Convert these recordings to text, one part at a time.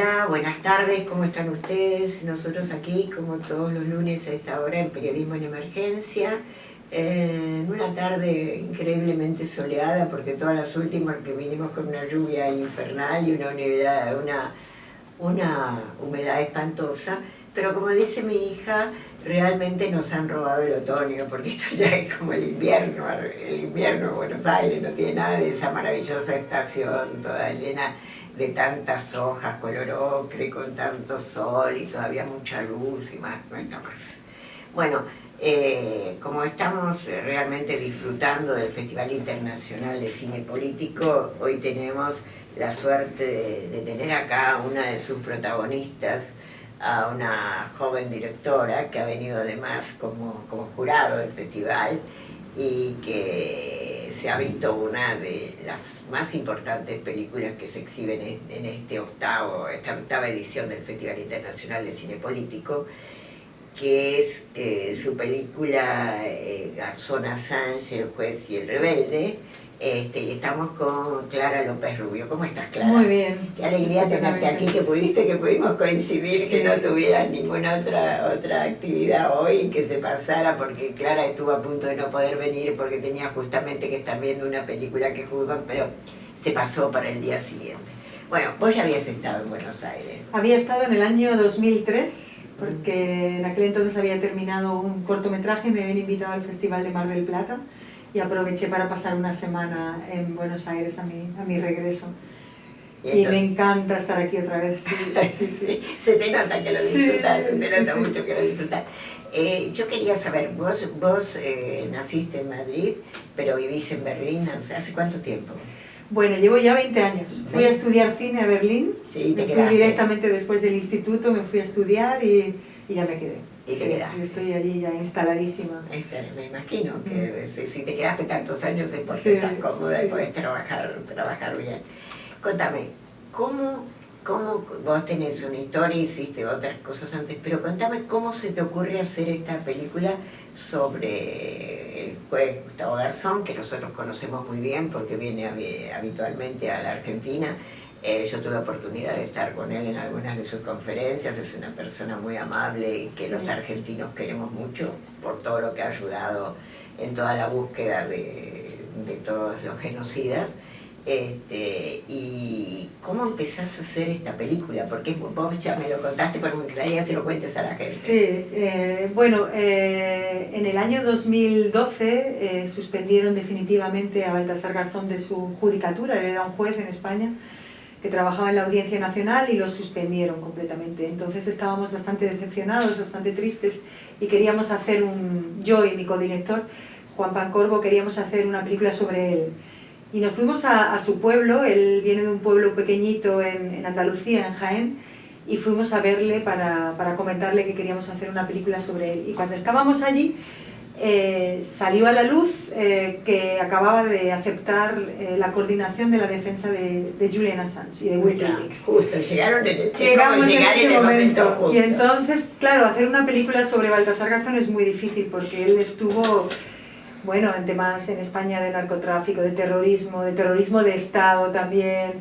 Hola, buenas tardes, ¿cómo están ustedes? Nosotros aquí, como todos los lunes a esta hora, en Periodismo en Emergencia, en una tarde increíblemente soleada, porque todas las últimas que vinimos con una lluvia infernal y una humedad espantosa, pero como dice mi hija, realmente nos han robado el otoño, porque esto ya es como el invierno en Buenos Aires, no tiene nada de esa maravillosa estación toda llena de tantas hojas, color ocre, con tanto sol y todavía mucha luz y más, no está más. Bueno, como estamos realmente disfrutando del Festival Internacional de Cine Político, hoy tenemos la suerte de tener acá a una de sus protagonistas, a una joven directora que ha venido además como jurado del festival y que se ha visto una de las más importantes películas que se exhiben en esta octava edición del Festival Internacional de Cine Político, que es su película Garzón Assange, el juez y el rebelde. Y estamos con Clara López Rubio. ¿Cómo estás, Clara? Muy bien. Qué alegría tenerte aquí, que pudimos coincidir, sí. Que no tuvieras ninguna otra actividad hoy y que se pasara, porque Clara estuvo a punto de no poder venir porque tenía justamente que estar viendo una película que juzgan, pero se pasó para el día siguiente. Bueno, vos ya habías estado en Buenos Aires. Había estado en el año 2003, porque en aquel entonces había terminado un cortometraje y me habían invitado al Festival de Mar del Plata, y aproveché para pasar una semana en Buenos Aires a mi regreso. Y me encanta estar aquí otra vez, sí. Se te nota que lo disfrutas, sí, se te nota mucho que lo disfrutas. Yo quería saber, vos naciste en Madrid, pero vivís en Berlín, ¿hace cuánto tiempo? Bueno, llevo ya 20 años. Fui a estudiar cine a Berlín, sí, me fui directamente después del instituto, me fui a estudiar y ya me quedé. Y te quedaste. Estoy allí ya instaladísima. Me imagino que si te quedaste tantos años es porque estás cómoda y podés trabajar bien. Contame, ¿cómo vos tenés una historia, hiciste otras cosas antes, pero contame cómo se te ocurre hacer esta película sobre el juez Gustavo Garzón, que nosotros conocemos muy bien porque viene habitualmente a la Argentina. Yo tuve la oportunidad de estar con él en algunas de sus conferencias, es una persona muy amable y que los argentinos queremos mucho por todo lo que ha ayudado en toda la búsqueda de todos los genocidas. ¿Y cómo empezás a hacer esta película? Porque vos ya me lo contaste, pero me gustaría que se lo cuentes a la gente. Sí, en el año 2012 suspendieron definitivamente a Baltasar Garzón de su judicatura. Él era un juez en España que trabajaba en la Audiencia Nacional y lo suspendieron completamente. Entonces estábamos bastante decepcionados, bastante tristes y queríamos hacer yo y mi codirector, Juan Pancorbo, queríamos hacer una película sobre él. Y nos fuimos a su pueblo, él viene de un pueblo pequeñito en Andalucía, en Jaén, y fuimos a verle para comentarle que queríamos hacer una película sobre él. Y cuando estábamos allí, salió a la luz que acababa de aceptar la coordinación de la defensa de Julian Assange y de Wikileaks. Justo, llegamos en ese momento. Justo. Y entonces, claro, hacer una película sobre Baltasar Garzón es muy difícil porque él estuvo... Bueno, en temas en España de narcotráfico, de terrorismo de Estado también,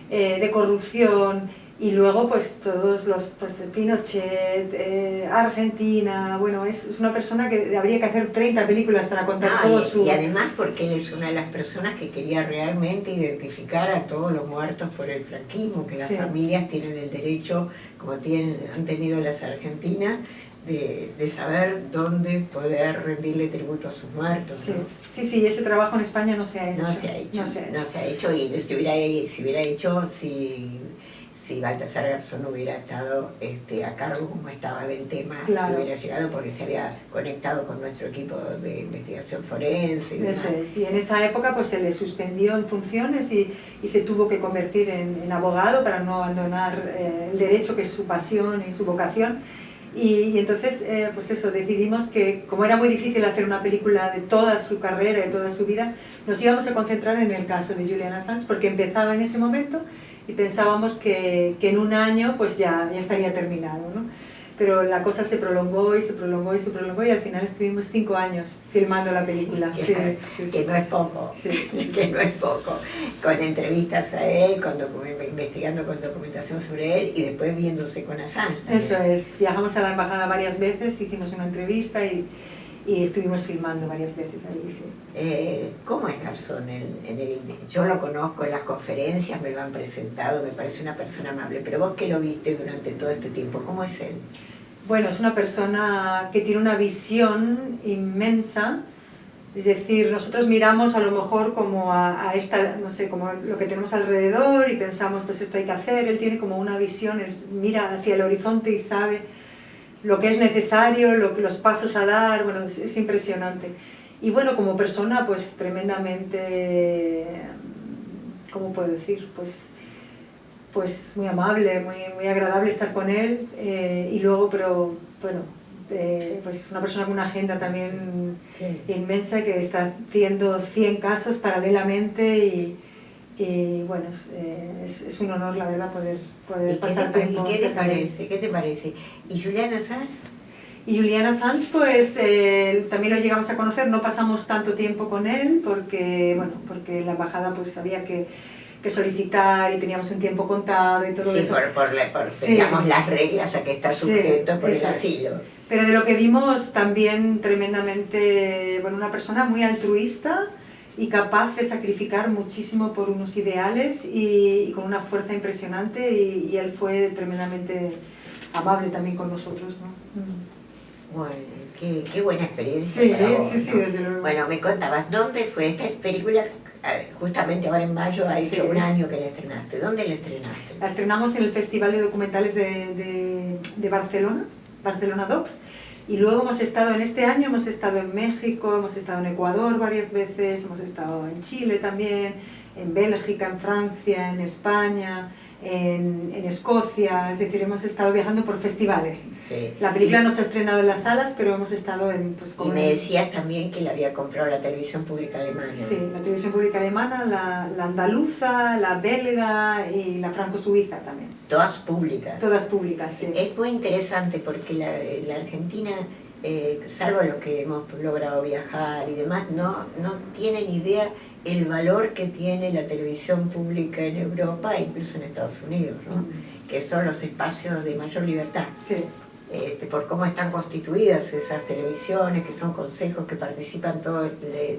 de corrupción, y luego pues todos los, Pinochet, Argentina, bueno, es una persona que habría que hacer 30 películas para contar todo su... Y además porque él es una de las personas que quería realmente identificar a todos los muertos por el franquismo, que las familias tienen el derecho, como han tenido las argentinas, de saber dónde poder rendirle tributo a sus muertos. Sí, ¿no? sí, ese trabajo en España no se ha hecho. No se ha hecho y se hubiera hecho si Baltasar Garzón hubiera estado a cargo como estaba del tema, se hubiera llegado porque se había conectado con nuestro equipo de investigación forense. Eso es, y en esa época pues se le suspendió en funciones y se tuvo que convertir en abogado para no abandonar el derecho, que es su pasión y su vocación. Y entonces, pues eso, decidimos que, como era muy difícil hacer una película de toda su carrera, de toda su vida, nos íbamos a concentrar en el caso de Julian Assange, porque empezaba en ese momento y pensábamos que en un año pues ya estaría terminado, ¿no? pero la cosa se prolongó y se prolongó y se prolongó y al final estuvimos 5 años filmando la película. Que no es poco, que no es poco. Con entrevistas a él, investigando con documentación sobre él y después viéndose con Assange también. Eso es, viajamos a la embajada varias veces, hicimos una entrevista y estuvimos filmando varias veces ahí, sí. ¿Cómo es Garzón? Yo lo conozco en las conferencias, me lo han presentado, me parece una persona amable, pero vos que lo viste durante todo este tiempo, ¿cómo es él? Bueno, es una persona que tiene una visión inmensa, es decir, nosotros miramos a lo mejor como a esta, no sé, como lo que tenemos alrededor y pensamos, pues esto hay que hacer, él tiene como una visión, él mira hacia el horizonte y sabe lo que es necesario, los pasos a dar, bueno, es impresionante. Y bueno, como persona, pues tremendamente, ¿cómo puedo decir? Pues muy amable, muy agradable estar con él, y luego, pero bueno, pues es una persona con una agenda también inmensa que está haciendo 100 casos paralelamente y bueno, es un honor, la verdad, poder pasar tiempo. ¿Y qué te parece? ¿Y Julian Assange? Y Julian Assange, pues también lo llegamos a conocer, no pasamos tanto tiempo con él porque la embajada pues había que solicitar y teníamos un tiempo contado y todo eso. Sí, digamos, las reglas a que está sujeto por el asilo. Pero de lo que vimos también tremendamente, bueno, una persona muy altruista y capaz de sacrificar muchísimo por unos ideales y con una fuerza impresionante y él fue tremendamente amable también con nosotros, ¿no? Bueno, qué buena experiencia sí, para vos, sí, ¿no? Desde luego. Bueno, me contabas, ¿dónde fue esta película? Justamente ahora en mayo ha hecho un año que la estrenaste. ¿Dónde la estrenaste? La estrenamos en el Festival de Documentales de Barcelona, Barcelona Docs, y luego hemos estado, en este año hemos estado en México, hemos estado en Ecuador varias veces, hemos estado en Chile también, en Bélgica, en Francia, en España, en Escocia, es decir, hemos estado viajando por festivales. Sí. La película no se ha estrenado en las salas, pero hemos estado en... Pues, y me decías también que la había comprado la televisión pública alemana. Sí, la televisión pública alemana, la andaluza, la belga y la franco-suiza también. Todas públicas. Todas públicas, sí. Es muy interesante porque la Argentina, salvo los que hemos logrado viajar y demás, no tienen idea el valor que tiene la televisión pública en Europa e incluso en Estados Unidos, ¿no? Que son los espacios de mayor libertad. Sí. Por cómo están constituidas esas televisiones, que son consejos que participan todas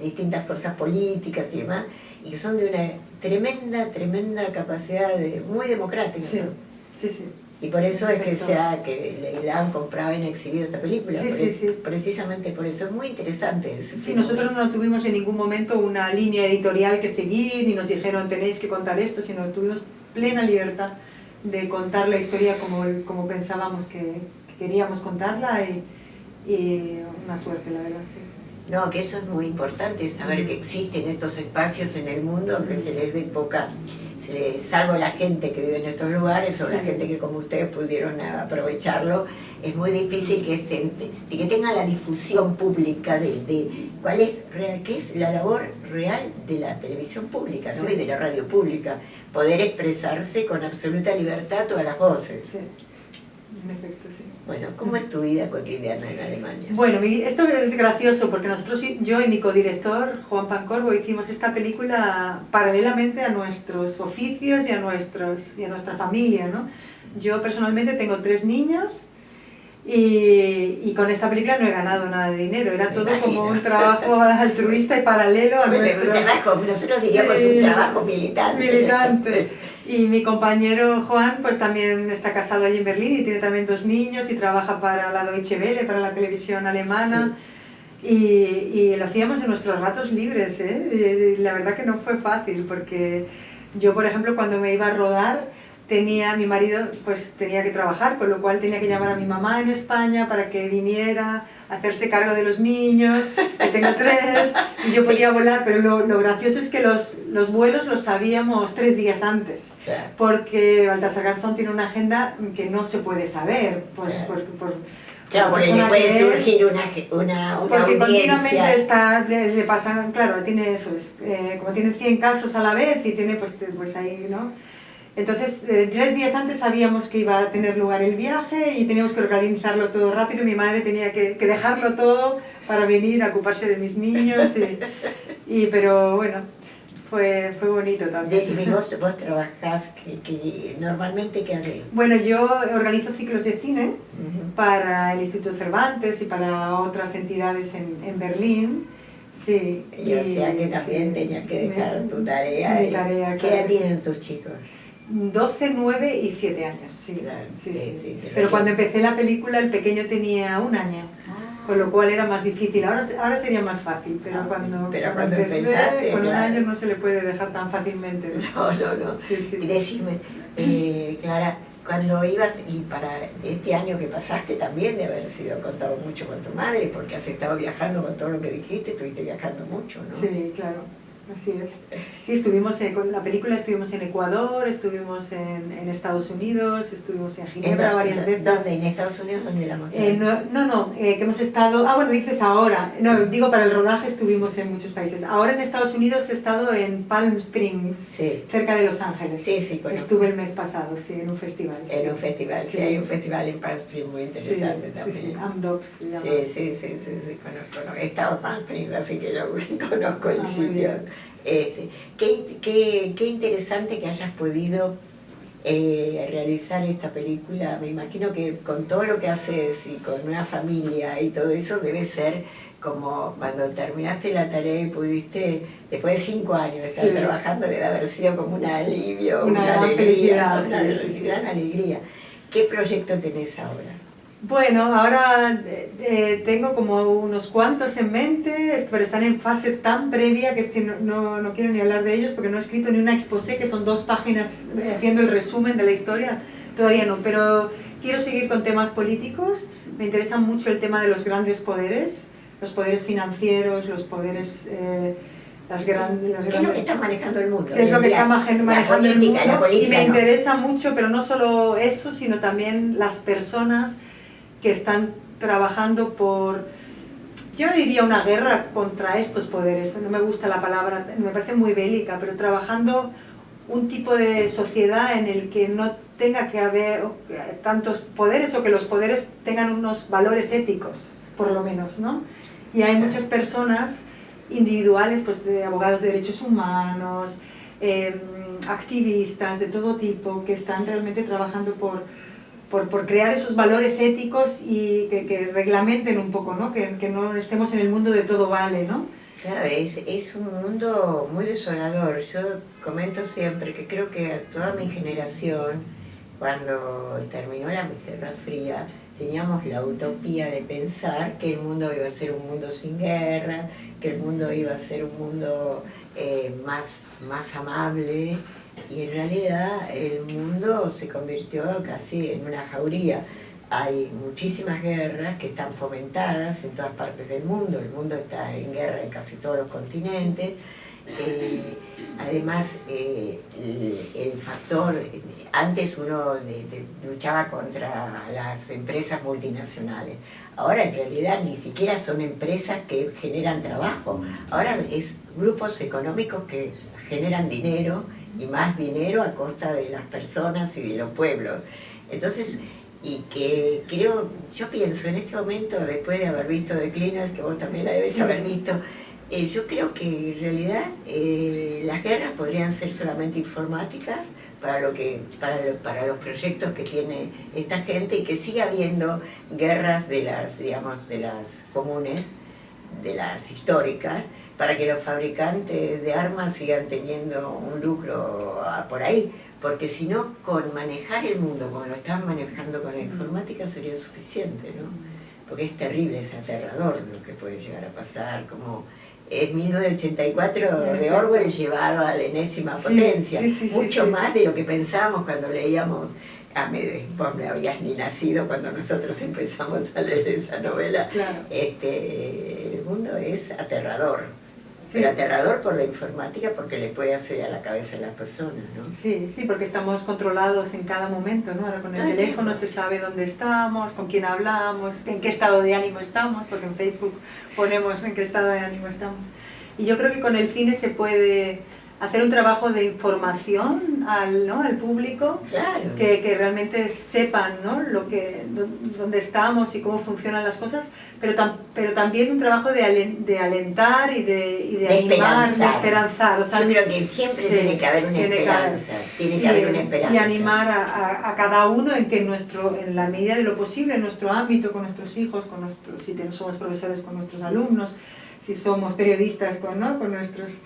distintas fuerzas políticas y demás, y que son de una tremenda capacidad muy democrática. Sí, ¿no? sí. Y por eso es que le han comprado y han exhibido esta película. Sí. Precisamente por eso es muy interesante. Sí, nosotros no tuvimos en ningún momento una línea editorial que seguir, ni nos dijeron tenéis que contar esto, sino tuvimos plena libertad de contar la historia como pensábamos que queríamos contarla y una suerte, la verdad, sí. No, que eso es muy importante, saber que existen estos espacios en el mundo que se les dé poca... salvo la gente que vive en estos lugares o la gente que como ustedes pudieron aprovecharlo, es muy difícil que tenga la difusión pública de qué es la labor real de la televisión pública, ¿no? Y de la radio pública, poder expresarse con absoluta libertad todas las voces. Sí, en efecto, sí. Bueno, ¿cómo es tu vida cotidiana en Alemania? Bueno, esto es gracioso porque nosotros, yo y mi codirector, Juan Pancorbo, hicimos esta película paralelamente a nuestros oficios y a nuestra familia, ¿no? Yo personalmente tengo 3 niños y con esta película no he ganado nada de dinero, era todo como un trabajo altruista y paralelo a nuestro... Nosotros diríamos un trabajo militante. Y mi compañero Juan pues también está casado allí en Berlín y tiene también 2 niños y trabaja para la Deutsche Welle, para la televisión alemana. Sí. Y lo hacíamos en nuestros ratos libres, ¿eh? Y la verdad que no fue fácil porque yo, por ejemplo, cuando me iba a rodar, mi marido pues tenía que trabajar, con lo cual tenía que llamar a mi mamá en España para que viniera a hacerse cargo de los niños, que tengo 3, y yo podía volar, pero lo gracioso es que los vuelos los sabíamos 3 días antes, porque Baltasar Garzón tiene una agenda que no se puede saber, pues, claro, porque le puede surgir una porque audiencia. Continuamente le pasan, claro, tiene eso, como tiene 100 casos a la vez y tiene pues ahí, ¿no? Entonces, 3 días antes sabíamos que iba a tener lugar el viaje y teníamos que organizarlo todo rápido. Mi madre tenía que dejarlo todo para venir a ocuparse de mis niños. Pero bueno, fue bonito también. Decime, vos trabajás, normalmente ¿qué haces? Bueno, yo organizo ciclos de cine para el Instituto Cervantes y para otras entidades en Berlín. Sí. Y o sea que también tenías que dejar tu tarea. Mi tarea, ¿Qué edad tienen tus chicos? 12, 9 y 7 años, sí. Claro, Sí. Pero cuando empecé la película el pequeño tenía 1 año, con lo cual era más difícil. Ahora sería más fácil, pero cuando empecé, empezaste, con claro. 1 año no se le puede dejar tan fácilmente. No. Sí. Y decime, Clara, cuando ibas, y para este año que pasaste también de haber sido contado mucho con tu madre, porque has estado viajando con todo lo que dijiste, estuviste viajando mucho, ¿no? Sí, claro. Así es. Sí, estuvimos con la película, estuvimos en Ecuador, estuvimos en Estados Unidos, estuvimos en Ginebra varias veces. ¿Dónde? ¿En Estados Unidos dónde la mostraron? No, que hemos estado... bueno, dices ahora. No, digo, para el rodaje estuvimos en muchos países. Ahora en Estados Unidos he estado en Palm Springs, Sí. cerca de Los Ángeles. Sí, conozco. Estuve el mes pasado, sí, en un festival. En un festival, sí, hay un festival en Palm Springs muy interesante también. Sí, Amdocs se llama. Sí, conozco. He estado en Palm Springs, así que yo conozco el sitio. Qué interesante que hayas podido realizar esta película. Me imagino que con todo lo que haces y con una familia y todo eso debe ser como cuando terminaste la tarea y pudiste, después de 5 años de estar trabajando, debe haber sido como un alivio, una gran alegría, felicidad, una gran alegría. ¿Qué proyecto tenés ahora? Bueno, ahora tengo como unos cuantos en mente, pero están en fase tan previa que es que no quiero ni hablar de ellos porque no he escrito ni una exposé, que son 2 páginas haciendo el resumen de la historia, todavía no, pero quiero seguir con temas políticos. Me interesa mucho el tema de los grandes poderes, los poderes financieros, los poderes... ¿Qué es lo que está manejando el mundo? ¿Qué es lo que está manejando el mundo? La política, y me interesa mucho, pero no solo eso, sino también las personas que están trabajando por, yo no diría una guerra contra estos poderes, no me gusta la palabra, me parece muy bélica, pero trabajando un tipo de sociedad en el que no tenga que haber tantos poderes o que los poderes tengan unos valores éticos, por lo menos, ¿no? Y hay muchas personas individuales, pues de abogados de derechos humanos, activistas de todo tipo, que están realmente trabajando por crear esos valores éticos y que reglamenten un poco, ¿no? Que no estemos en el mundo de todo vale, ¿no? Claro, es un mundo muy desolador. Yo comento siempre que creo que a toda mi generación, cuando terminó la Guerra Fría, teníamos la utopía de pensar que el mundo iba a ser un mundo sin guerra, que el mundo iba a ser un mundo más amable, y en realidad el mundo se convirtió casi en una jauría. Hay muchísimas guerras que están fomentadas en todas partes del mundo. El mundo está en guerra en casi todos los continentes. Además, el factor, antes uno luchaba contra las empresas multinacionales. Ahora en realidad ni siquiera son empresas que generan trabajo. Ahora es grupos económicos que generan dinero y más dinero a costa de las personas y de los pueblos. Entonces, y que yo pienso en este momento, después de haber visto The Cleaners, que vos también la debes haber visto, yo creo que en realidad las guerras podrían ser solamente informáticas para los proyectos que tiene esta gente, y que siga habiendo guerras de las comunes, de las históricas, para que los fabricantes de armas sigan teniendo un lucro por ahí, porque si no, con manejar el mundo como lo están manejando con la informática sería suficiente, ¿no? Porque es terrible, es aterrador lo que puede llegar a pasar, como es 1984 de Orwell llevado a la enésima potencia, mucho más de lo que pensábamos cuando leíamos. Vos no habías ni nacido cuando nosotros empezamos a leer esa novela. Claro. El mundo es aterrador, pero aterrador por la informática, porque le puede hacer a la cabeza a las personas, ¿no? Sí, porque estamos controlados en cada momento, ¿no? Ahora con el teléfono se sabe dónde estamos, con quién hablamos, en qué estado de ánimo estamos, porque en Facebook ponemos en qué estado de ánimo estamos. Y yo creo que con el cine se puede hacer un trabajo de información al público, Claro. que realmente sepan, ¿no? Dónde estamos y cómo funcionan las cosas, pero también un trabajo de alentar y de animar, de esperanzar. O sea, yo creo que siempre sí, tiene que haber una esperanza, tiene que haber una esperanza. Y animar a cada uno en que en la medida de lo posible, en nuestro ámbito, con nuestros hijos, si somos profesores, con nuestros alumnos, si somos periodistas, con nuestros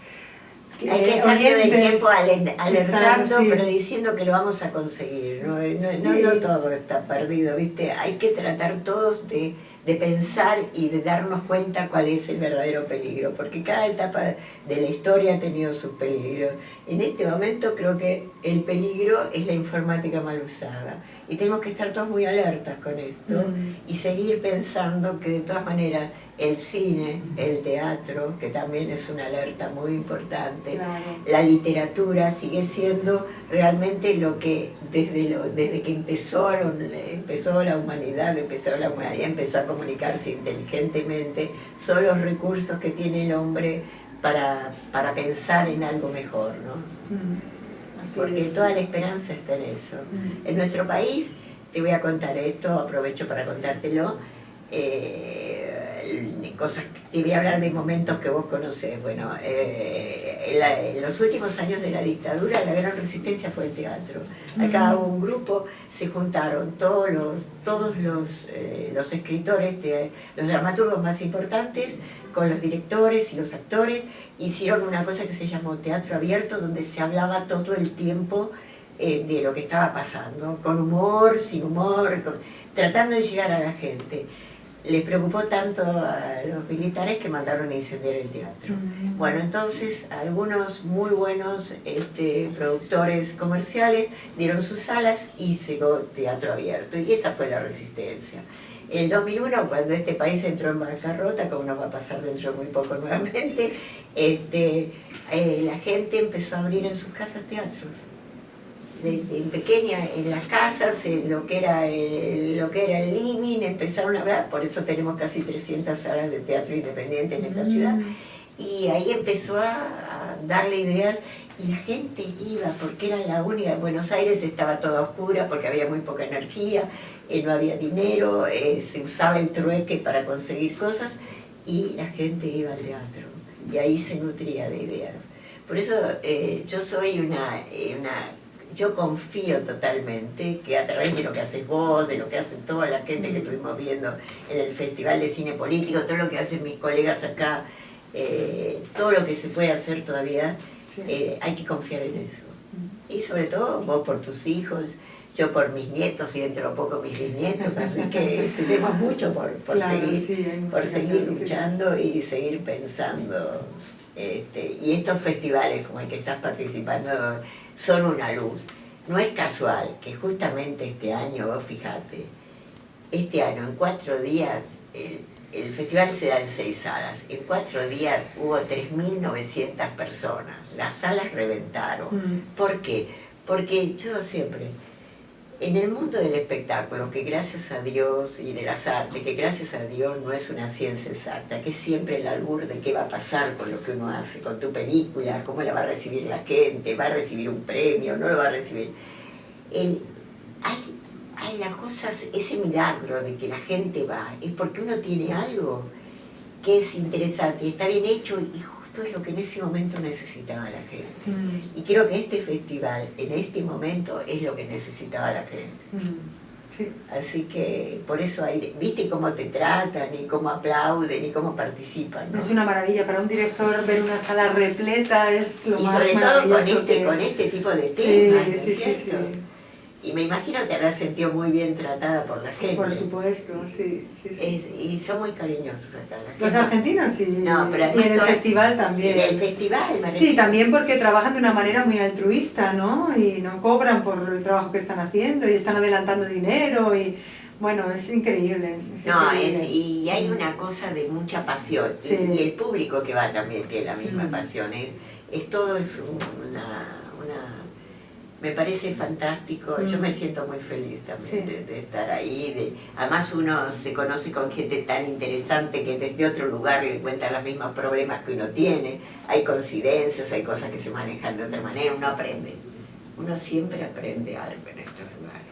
hay que estar todo el oyentes, tiempo alertando, sí. pero diciendo que lo vamos a conseguir. No todo está perdido, ¿viste? Hay que tratar todos de pensar y de darnos cuenta cuál es el verdadero peligro, porque cada etapa de la historia ha tenido sus peligros. En este momento creo que el peligro es la informática mal usada. Y tenemos que estar todos muy alertas con esto y seguir pensando que de todas maneras el cine, el teatro, que también es una alerta muy importante, claro. La literatura sigue siendo realmente lo que desde que empezó la humanidad, empezó a comunicarse inteligentemente, son los recursos que tiene el hombre para pensar en algo mejor, ¿no? Porque toda la esperanza está en eso. En nuestro país, te voy a contar esto, aprovecho para contártelo, cosas, te voy a hablar de momentos que vos conocés. Bueno, en los últimos años de la dictadura, la gran resistencia fue el teatro. Acá hubo un grupo, se juntaron todos los escritores, los dramaturgos más importantes, con los directores y los actores, hicieron una cosa que se llamó teatro abierto, donde se hablaba todo el tiempo de lo que estaba pasando, con humor, sin humor, tratando de llegar a la gente. Les preocupó tanto a los militares que mandaron a incendiar el teatro. Bueno, entonces algunos muy buenos productores comerciales dieron sus salas y llegó teatro abierto, y esa fue la resistencia. En 2001, cuando este país entró en bancarrota, como nos va a pasar dentro de muy poco nuevamente, la gente empezó a abrir en sus casas teatros. En pequeña, en las casas, en lo que era el living, empezaron a hablar, por eso tenemos casi 300 salas de teatro independiente en esta ciudad, y ahí empezó a darle ideas, y la gente iba, porque era la única. En Buenos Aires estaba toda oscura porque había muy poca energía, no había dinero, se usaba el trueque para conseguir cosas, y la gente iba al teatro, y ahí se nutría de ideas. Por eso yo confío totalmente que a través de lo que haces vos, de lo que hace toda la gente que estuvimos viendo en el Festival de Cine Político, todo lo que hacen mis colegas acá, todo lo que se puede hacer todavía, hay que confiar en eso. Y sobre todo vos por tus hijos, yo por mis nietos y dentro de poco mis bisnietos, así que tenemos mucho por seguir luchando y seguir pensando. Y estos festivales como el que estás participando son una luz. No es casual que justamente este año, vos fijate, este año en 4 días, el festival se da en 6 salas, en 4 días hubo 3.900 personas, las salas reventaron. ¿Por qué? Porque yo siempre, en el mundo del espectáculo, que gracias a Dios, y de las artes, que gracias a Dios no es una ciencia exacta, que es siempre el albur de qué va a pasar con lo que uno hace, con tu película, cómo la va a recibir la gente, va a recibir un premio, no lo va a recibir. Hay las cosas, ese milagro de que la gente va, es porque uno tiene algo que es interesante, está bien hecho, y justo es lo que en ese momento necesitaba la gente. Y creo que este festival, en este momento, es lo que necesitaba la gente. Sí. Así que por eso viste cómo te tratan, y cómo aplauden, y cómo participan, ¿no? Es una maravilla, para un director ver una sala repleta es lo más maravilloso. Y sobre todo con este tipo de temas, ¿no es cierto? Y me imagino que te habrás sentido muy bien tratada por la gente. Por supuesto, sí. Y son muy cariñosos acá. Los argentinos sí. No, pero y en el festival también. En el festival, sí, también porque trabajan de una manera muy altruista, ¿no? Y no cobran por el trabajo que están haciendo, y están adelantando dinero, y bueno, es increíble. Y hay una cosa de mucha pasión. Sí. Y el público que va también tiene la misma pasión. Me parece fantástico, yo me siento muy feliz también de estar ahí, además uno se conoce con gente tan interesante que desde otro lugar le cuenta los mismos problemas que uno tiene, hay coincidencias, hay cosas que se manejan de otra manera, uno aprende, uno siempre aprende algo en estos lugares.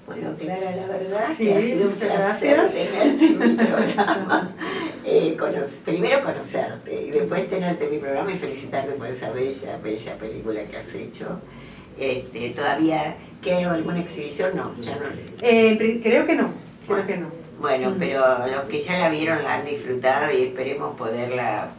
Bueno, Clara, la verdad que ha sido un placer tenerte en mi programa. Primero conocerte y después tenerte en mi programa y felicitarte por esa bella, bella película que has hecho. ¿Todavía queda alguna exhibición? No, ya no. Creo que no, creo que no. Bueno, pero los que ya la vieron la han disfrutado y esperemos poderla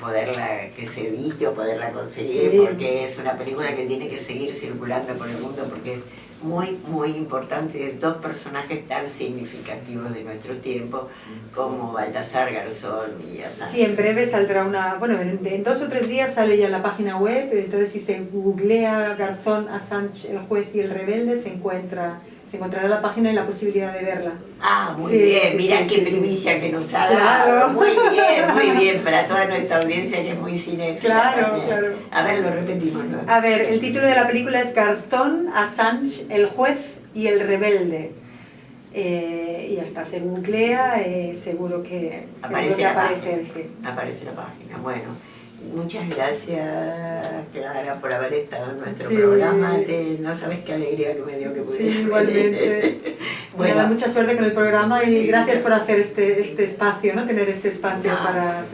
que se edite o poderla conseguir, porque es una película que tiene que seguir circulando por el mundo porque es muy, muy importante, de dos personajes tan significativos de nuestro tiempo como Baltasar Garzón y Assange. Sí, en breve saldrá una, bueno, en 2 o 3 días sale ya en la página web, entonces si se googlea Garzón, Assange, el juez y el rebelde, se encontrará la página y la posibilidad de verla. Ah, muy bien, mira qué primicia que nos ha dado. Muy bien, para toda nuestra audiencia que es muy cinéfila. Claro, claro. A ver, lo repetimos, ¿no? A ver, el título de la película es Garzón, Assange, el juez y el rebelde. Y ya está, se googlea, seguro que aparece. Aparece la página, bueno. Muchas gracias, Clara, por haber estado en nuestro programa. No sabes qué alegría que me dio que pudiera. Sí, igualmente. Bueno, me da mucha suerte con el programa y gracias por hacer este espacio, ¿no? Tener este espacio para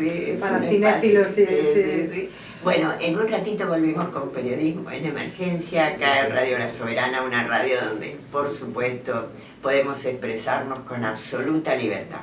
cinéfilos. Sí. Bueno, en un ratito volvimos con Periodismo en Emergencia, acá en Radio La Soberana, una radio donde, por supuesto, podemos expresarnos con absoluta libertad.